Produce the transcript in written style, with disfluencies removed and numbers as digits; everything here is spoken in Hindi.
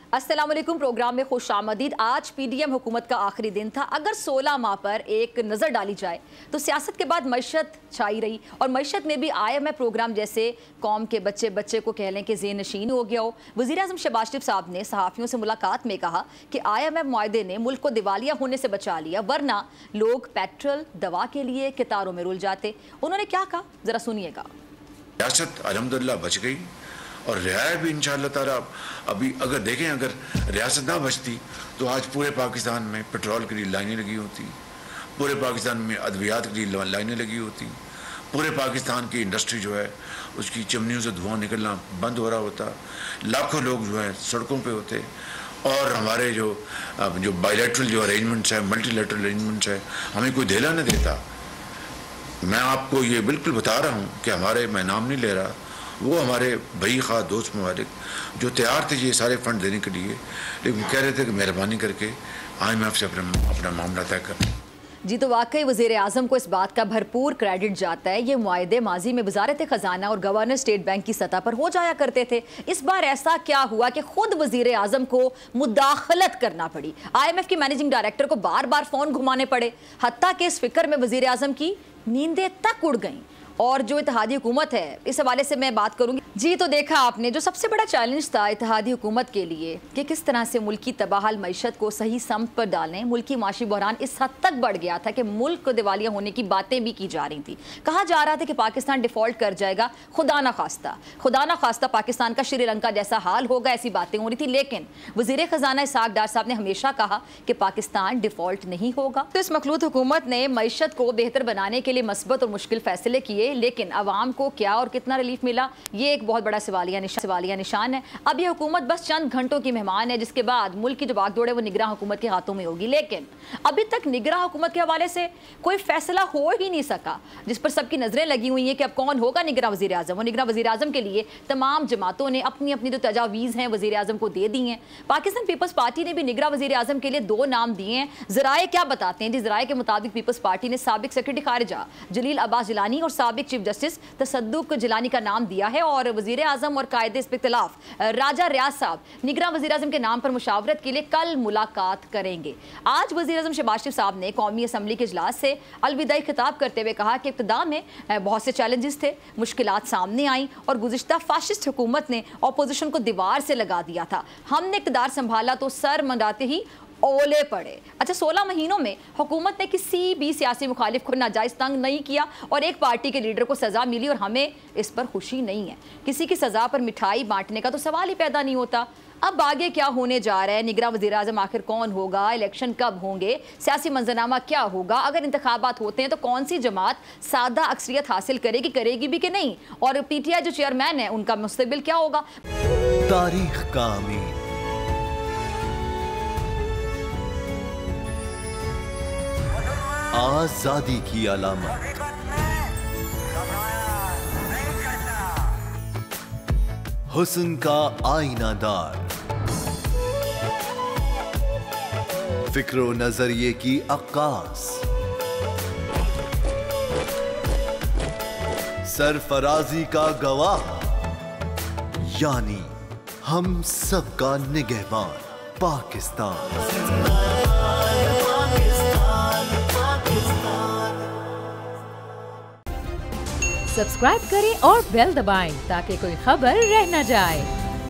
अस्सलाम वालेकुम। प्रोग्राम में खुशामदीद। आज पीडीएम हुकूमत का आखिरी दिन था। अगर 16 माह पर एक नज़र डाली जाए तो सियासत के बाद मईशत छाई रही और मईशत में भी IMF प्रोग्राम जैसे कौम के बच्चे बच्चे को कह लें कि ज़ेनशीन हो गया हो। वज़ीर आज़म शहबाज शरीफ साहब ने सहाफ़ियों से मुलाकात में कहा कि IMF मुआहदे ने मुल्क को दिवालिया होने से बचा लिया, वरना लोग पेट्रोल दवा के लिए कतारों में रुल जाते। उन्होंने क्या कहा, ज़रा सुनिएगा। रियासत अल्हम्दुलिल्लाह बच गई और रियाया भी इंशाअल्लाह ताला। अभी अगर देखें, अगर रियासत ना बचती तो आज पूरे पाकिस्तान में पेट्रोल के लिए लाइनें लगी होती, पूरे पाकिस्तान में अद्वियात के लिए लाइनें लगी होती, पूरे पाकिस्तान की इंडस्ट्री जो है उसकी चिमनियों से धुआं निकलना बंद हो रहा होता, लाखों लोग जो है सड़कों पे होते और हमारे जो बायलैटरल जो अरेंजमेंट्स है, मल्टीलैटरल अरेंजमेंट्स है, हमें कोई धेला न देता। मैं आपको ये बिल्कुल बता रहा हूँ कि हमारे, मैं नाम नहीं ले रहा, वो हमारे भाई खा दोस्त ममालिक जो तैयार थे ये सारे फंड देने के लिए, लेकिन कह रहे थे कि मेहरबानी करके IMF से अपना मामला तय कर। जी, तो वाकई वज़ीर आज़म को इस बात का भरपूर क्रेडिट जाता है। ये मुआहदे माजी में वज़ारत ख़जाना और गवर्नर स्टेट बैंक की सतह पर हो जाया करते थे। इस बार ऐसा क्या हुआ कि खुद वज़ीर आज़म को मुदाखलत करना पड़ी, IMF की मैनेजिंग डायरेक्टर को बार बार फ़ोन घुमाने पड़े, हत्ता कि इस फिक्र में वज़ीर आज़म की नींदें तक उड़ गईं। और जो इत्तेहादी हुकूमत है, इस हवाले से मैं बात करूंगी। जी, तो देखा आपने जो सबसे बड़ा चैलेंज था इत्तेहादी हुकूमत के लिए कि किस तरह से मुल्की तबाहल मईशत को सही समत पर डालें। मुल्की माशी बहरान इस हद तक बढ़ गया था कि मुल्क को दिवालिया होने की बातें भी की जा रही थी। कहा जा रहा था कि पाकिस्तान डिफॉल्ट कर जाएगा, खुदा ना खास्ता पाकिस्तान का श्रीलंका जैसा हाल होगा, ऐसी बातें हो रही थी। लेकिन वज़ीर ख़जाना इसहाक डार साहब ने हमेशा कहा कि पाकिस्तान डिफॉल्ट नहीं होगा। तो इस मखलूत हुकूमत ने मईशत को बेहतर बनाने के लिए मस्बत और मुश्किल फैसले किए, लेकिन अवाम को क्या और कितना रिलीफ मिला, ये एक बहुत बड़ा सवालिया निशान है। अब ये हुकूमत बस चंद घंटों की मेहमान है, जिसके बाद मुल्क की जो भागदौड़ है वो निगरां हुकूमत के हाथों में होगी। लेकिन अभी तक निगरां हुकूमत के हवाले से कोई फैसला हो ही नहीं सका, जिस पर सबकी नजरें लगी हुई हैं कि अब कौन होगा निगरां वज़ीर आज़म। और निगरां वज़ीर आज़म के लिए तमाम जमातों ने अपनी अपनी जो तजावीज़ हैं वज़ीर आज़म को दे दी हैं। पाकिस्तान पीपल्स पार्टी ने भी निगरां वज़ीर आज़म के लिए 2 नाम दिए हैं। ज़राए क्या बताते हैं जी, ज़राए के मुताबिक पीपल्स पार्टी ने साबिक सेक्रेटरी खारिजा जलील अब्बास जिलानी और साबिक चीफ जस्टिस तसद्दुक जिलानी का नाम दिया है। और वज़ीर आज़म और कायदे इख्तिलाफ राजा रियाज साहब निगरां वज़ीर आज़म के नाम पर मुशावरत के लिए कल मुलाकात करेंगे। आज वज़ीर आज़म शहबाज शरीफ साहब ने कौमी असम्बली के इजलास से अलविदाई खिताब करते हुए कहा कि इब्तिदा में बहुत से चैलेंजेस थे, मुश्किलात सामने आई और गुज़िश्ता फाशिस्ट हुकूमत ने अपोजिशन को दीवार से लगा दिया था। हमने इक़्तिदार संभाला तो सर मंडाते ही ओले पड़े। अच्छा, 16 महीनों में हुकूमत ने किसी भी सियासी मुखालिफ को नाजायज़ तंग नहीं किया और एक पार्टी के लीडर को सज़ा मिली और हमें इस पर खुशी नहीं है। किसी की सज़ा पर मिठाई बांटने का तो सवाल ही पैदा नहीं होता। अब आगे क्या होने जा रहा है, निगरां वज़ीर आज़म आखिर कौन होगा, इलेक्शन कब होंगे, सियासी मंजरनामा क्या होगा, अगर इंतखाबात होते हैं तो कौन सी जमात सादा अक्सरियत हासिल करेगी भी कि नहीं, और PTI जो चेयरमैन है उनका मुस्तकबिल क्या होगा। तारीख का अमीर, आजादी की अलामत, हुस्न का आईनादार, फिक्रो नजरिए की अक्कास, सरफराजी का गवाह, यानी हम सबका निगहबान पाकिस्तान। सब्सक्राइब करें और बेल दबाएं ताकि कोई खबर रह न जाए।